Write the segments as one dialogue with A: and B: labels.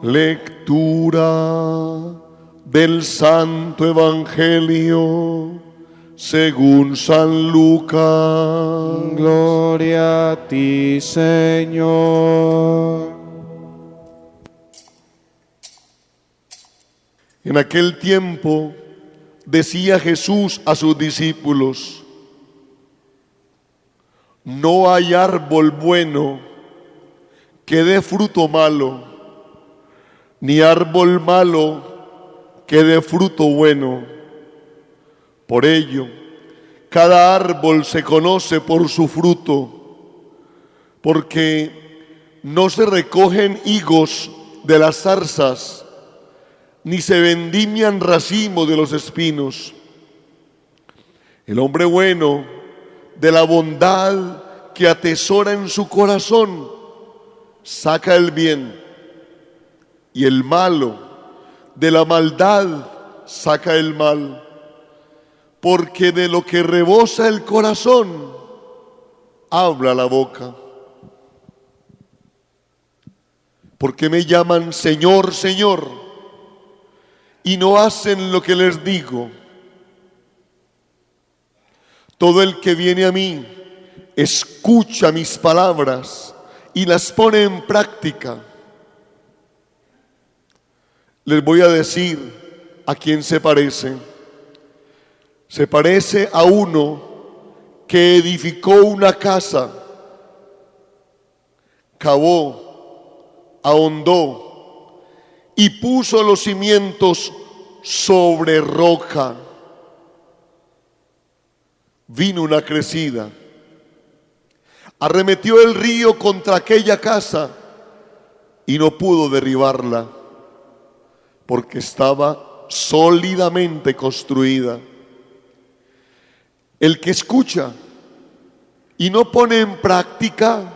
A: Lectura del Santo Evangelio según San Lucas.
B: Gloria a ti, Señor.
A: En aquel tiempo decía Jesús a sus discípulos: no hay árbol bueno que dé fruto malo, ni árbol malo que dé fruto bueno. Por ello, cada árbol se conoce por su fruto, porque no se recogen higos de las zarzas, ni se vendimian racimos de los espinos. El hombre bueno, de la bondad que atesora en su corazón, saca el bien, y el malo, de la maldad, saca el mal, porque de lo que rebosa el corazón, habla la boca. ¿Por qué me llaman Señor, Señor, y no hacen lo que les digo? Todo el que viene a mí escucha mis palabras y las pone en práctica. Les voy a decir a quién se parece. Se parece a uno que edificó una casa, cavó, ahondó y puso los cimientos sobre roca. Vino una crecida, arremetió el río contra aquella casa y no pudo derribarla, porque estaba sólidamente construida. El que escucha y no pone en práctica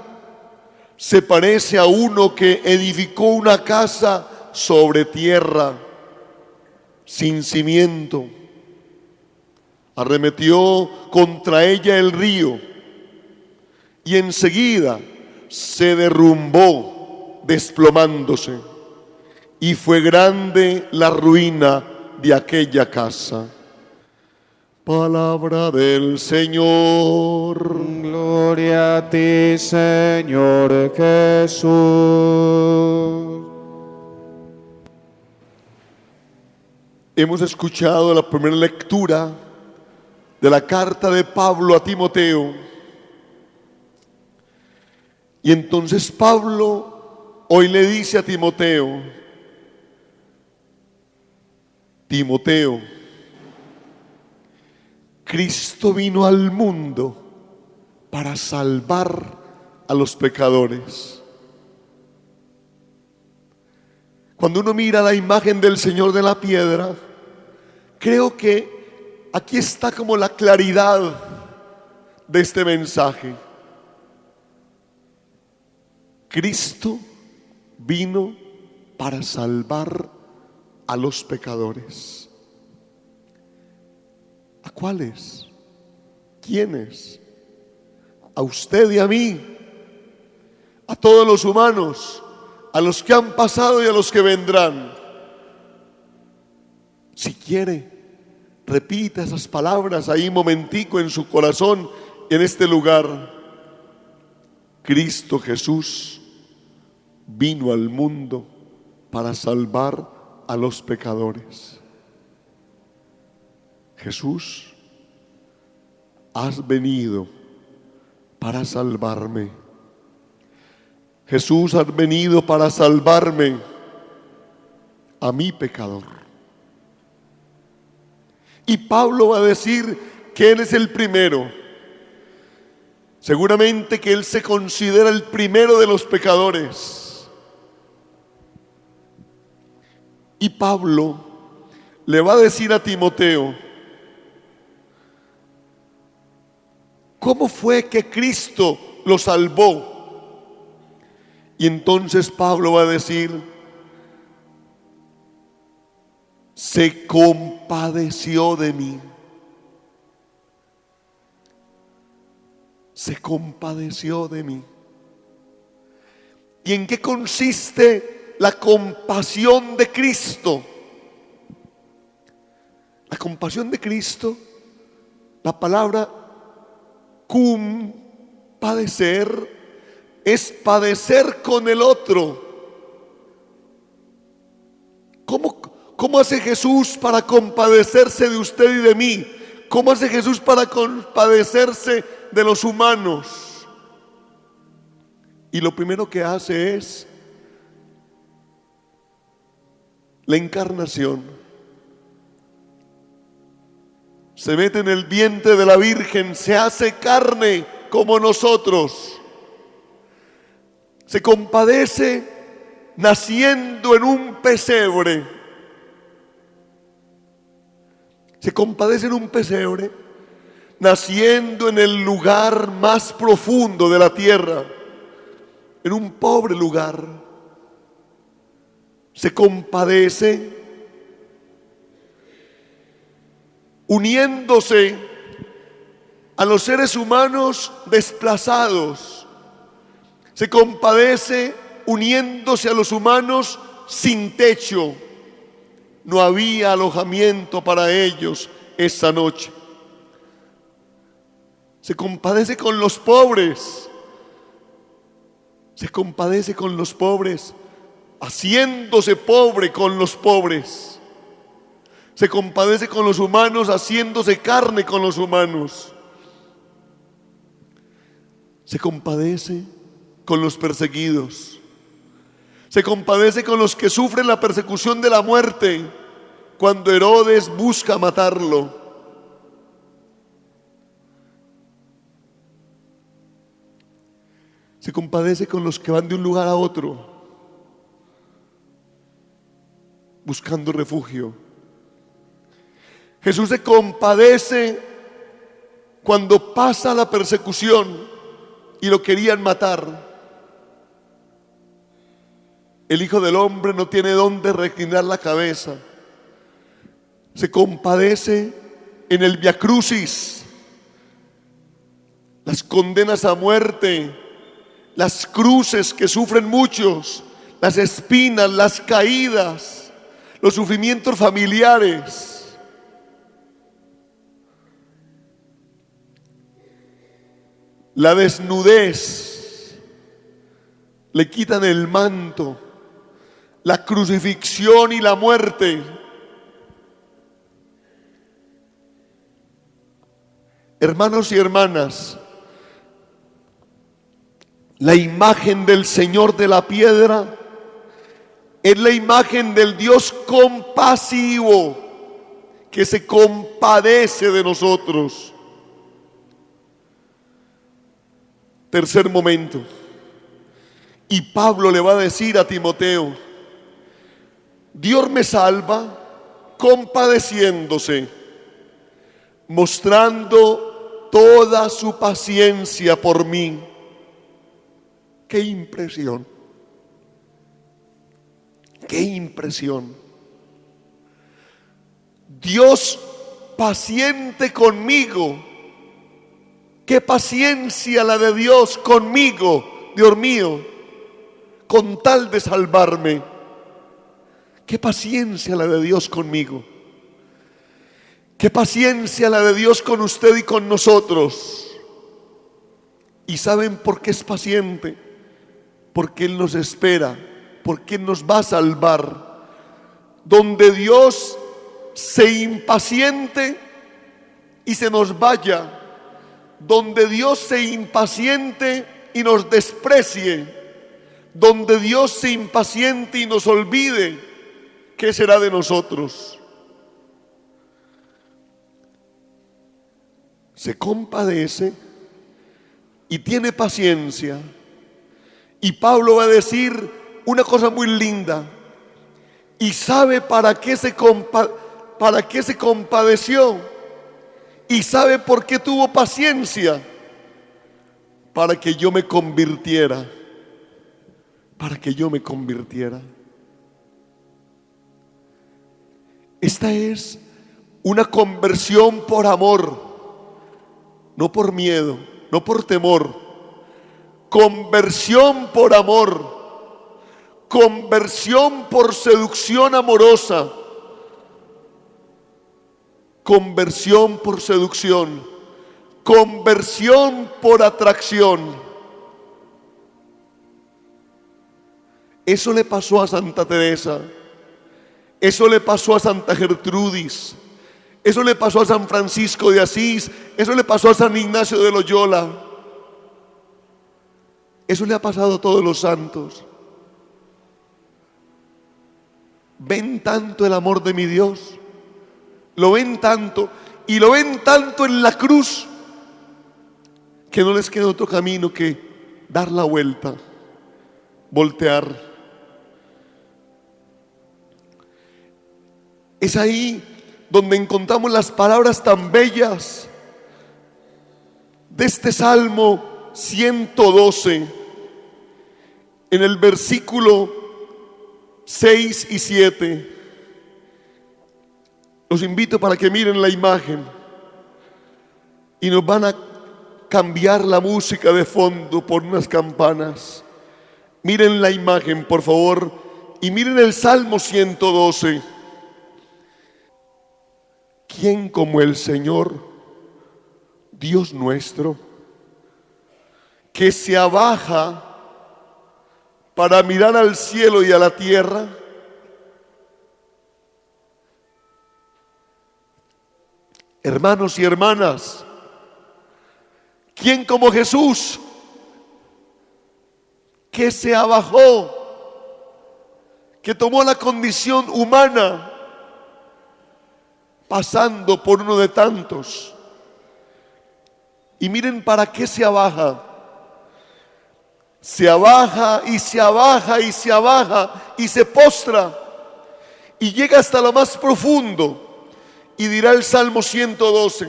A: se parece a uno que edificó una casa sobre tierra, sin cimiento. Arremetió contra ella el río y enseguida se derrumbó, desplomándose, y fue grande la ruina de aquella casa. Palabra del Señor.
B: Gloria a ti, Señor Jesús.
A: Hemos escuchado la primera lectura de la carta de Pablo a Timoteo. Y entonces Pablo hoy le dice a Timoteo: Timoteo, Cristo vino al mundo para salvar a los pecadores. Cuando uno mira la imagen del Señor de la piedra, creo que aquí está como la claridad de este mensaje. Cristo vino para salvar a los pecadores. ¿A cuáles? ¿Quiénes? A usted y a mí, a todos los humanos, a los que han pasado y a los que vendrán. Si quiere, repita esas palabras ahí un momentico en su corazón, en este lugar. Cristo Jesús vino al mundo para salvar a los pecadores. Jesús, has venido para salvarme. Jesús, has venido para salvarme a mi pecador. Y Pablo va a decir que él es el primero. Seguramente que él se considera el primero de los pecadores. Y Pablo le va a decir a Timoteo: ¿cómo fue que Cristo lo salvó? Y entonces Pablo va a decir: se compadeció de mí. Se compadeció de mí. ¿Y en qué consiste la compasión de Cristo. La compasión de Cristo, la palabra cum, padecer, es padecer con el otro. ¿Cómo hace Jesús para compadecerse de usted y de mí? ¿Cómo hace Jesús para compadecerse de los humanos? Y lo primero que hace es la encarnación. Se mete en el vientre de la Virgen, se hace carne como nosotros. Se compadece naciendo en un pesebre. Se compadece en un pesebre, naciendo en el lugar más profundo de la tierra, en un pobre lugar. Se compadece uniéndose a los seres humanos desplazados. Se compadece uniéndose a los humanos sin techo. No había alojamiento para ellos esa noche. Se compadece con los pobres. Se compadece con los pobres, haciéndose pobre con los pobres. Se compadece con los humanos, haciéndose carne con los humanos. Se compadece con los perseguidos. Se compadece con los que sufren la persecución de la muerte cuando Herodes busca matarlo. Se compadece con los que van de un lugar a otro buscando refugio. Jesús se compadece cuando pasa la persecución y lo querían matar. El Hijo del Hombre no tiene dónde reclinar la cabeza. Se compadece en el Via Crucis, las condenas a muerte, las cruces que sufren muchos, las espinas, las caídas, los sufrimientos familiares. La desnudez, le quitan el manto, la crucifixión y la muerte. Hermanos y hermanas, la imagen del Señor de la piedra es la imagen del Dios compasivo que se compadece de nosotros. Tercer momento. Y Pablo le va a decir a Timoteo: Dios me salva compadeciéndose, mostrando toda su paciencia por mí. ¡Qué impresión! ¡Qué impresión! Dios paciente conmigo. ¡Qué paciencia la de Dios conmigo, Dios mío, con tal de salvarme! ¡Qué paciencia la de Dios conmigo! ¡Qué paciencia la de Dios con usted y con nosotros! ¿Y saben por qué es paciente? Porque Él nos espera, porque Él nos va a salvar. Donde Dios se impaciente y se nos vaya, donde Dios se impaciente y nos desprecie, donde Dios se impaciente y nos olvide, ¿qué será de nosotros? Se compadece y tiene paciencia. Y Pablo va a decir una cosa muy linda. Y sabe para qué se compadeció. Y sabe por qué tuvo paciencia. Para que yo me convirtiera. Para que yo me convirtiera. Esta es una conversión por amor, no por miedo, no por temor. Conversión por amor. conversión por seducción amorosa, conversión por seducción, conversión por atracción. Eso le pasó a Santa Teresa, eso le pasó a Santa Gertrudis, eso le pasó a San Francisco de Asís, eso le pasó a San Ignacio de Loyola, eso le ha pasado a todos los santos. Ven tanto el amor de mi Dios, lo ven tanto y lo ven tanto en la cruz, que no les queda otro camino que dar la vuelta, voltear. Es ahí donde encontramos las palabras tan bellas de este Salmo 112, en el versículo 6 y 7. Los invito para que miren la imagen y nos van a cambiar la música de fondo por unas campanas. Miren la imagen, por favor, y miren el Salmo 112. ¿Quién como el Señor, Dios nuestro, que se abaja para mirar al cielo y a la tierra? Hermanos y hermanas, ¿quién como Jesús, que se abajó, que tomó la condición humana, pasando por uno de tantos? Y miren para qué se abaja. Se abaja y se abaja y se abaja y se postra y llega hasta lo más profundo. Y dirá el Salmo 112,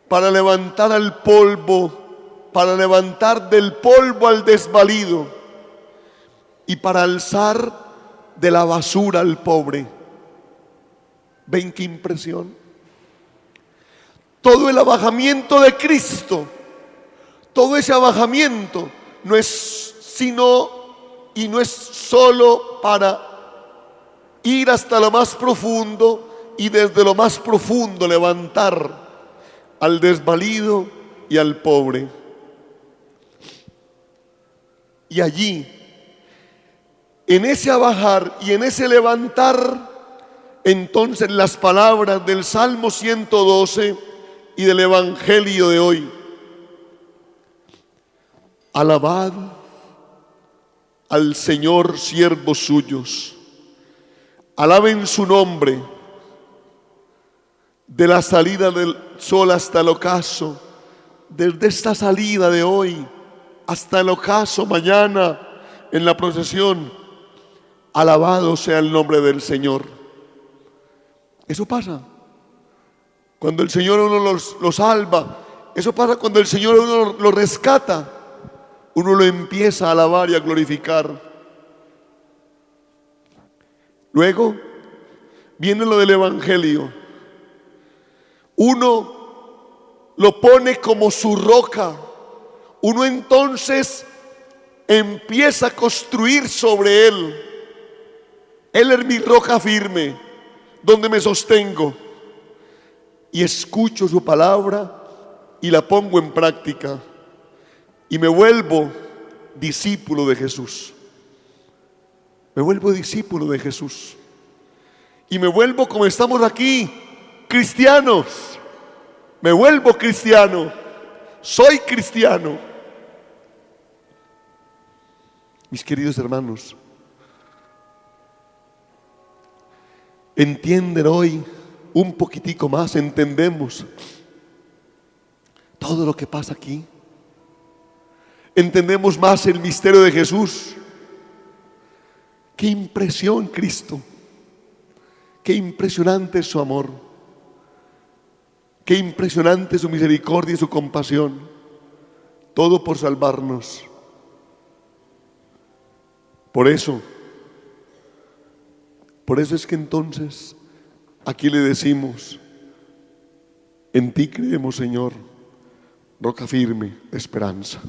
A: para levantar al polvo, para levantar del polvo al desvalido y para alzar de la basura al pobre. ¿Ven qué impresión? Todo el abajamiento de Cristo, todo ese abajamiento no es sino y no es solo para ir hasta lo más profundo y desde lo más profundo levantar al desvalido y al pobre. Y allí, en ese abajar y en ese levantar, entonces las palabras del Salmo 112 y del Evangelio de hoy: alabad al Señor, siervos suyos, alaben su nombre, de la salida del sol hasta el ocaso, desde esta salida de hoy hasta el ocaso mañana en la procesión, alabado sea el nombre del Señor. Eso pasa cuando el Señor a uno lo salva, eso pasa cuando el Señor a uno lo rescata, uno lo empieza a alabar y a glorificar. Luego viene lo del Evangelio. Uno lo pone como su roca. Uno entonces empieza a construir sobre él. Él es mi roca firme, donde me sostengo. Y escucho su palabra y la pongo en práctica. Y me vuelvo discípulo de Jesús. Me vuelvo discípulo de Jesús. Y me vuelvo, como estamos aquí, cristianos. Me vuelvo cristiano. Soy cristiano. Mis queridos hermanos, entienden hoy un poquitico más, entendemos todo lo que pasa aquí. Entendemos más el misterio de Jesús. Qué impresión Cristo. Qué impresionante es su amor. Qué impresionante su misericordia y su compasión. Todo por salvarnos. Por eso es que entonces aquí le decimos: en ti creemos, Señor, roca firme de esperanza.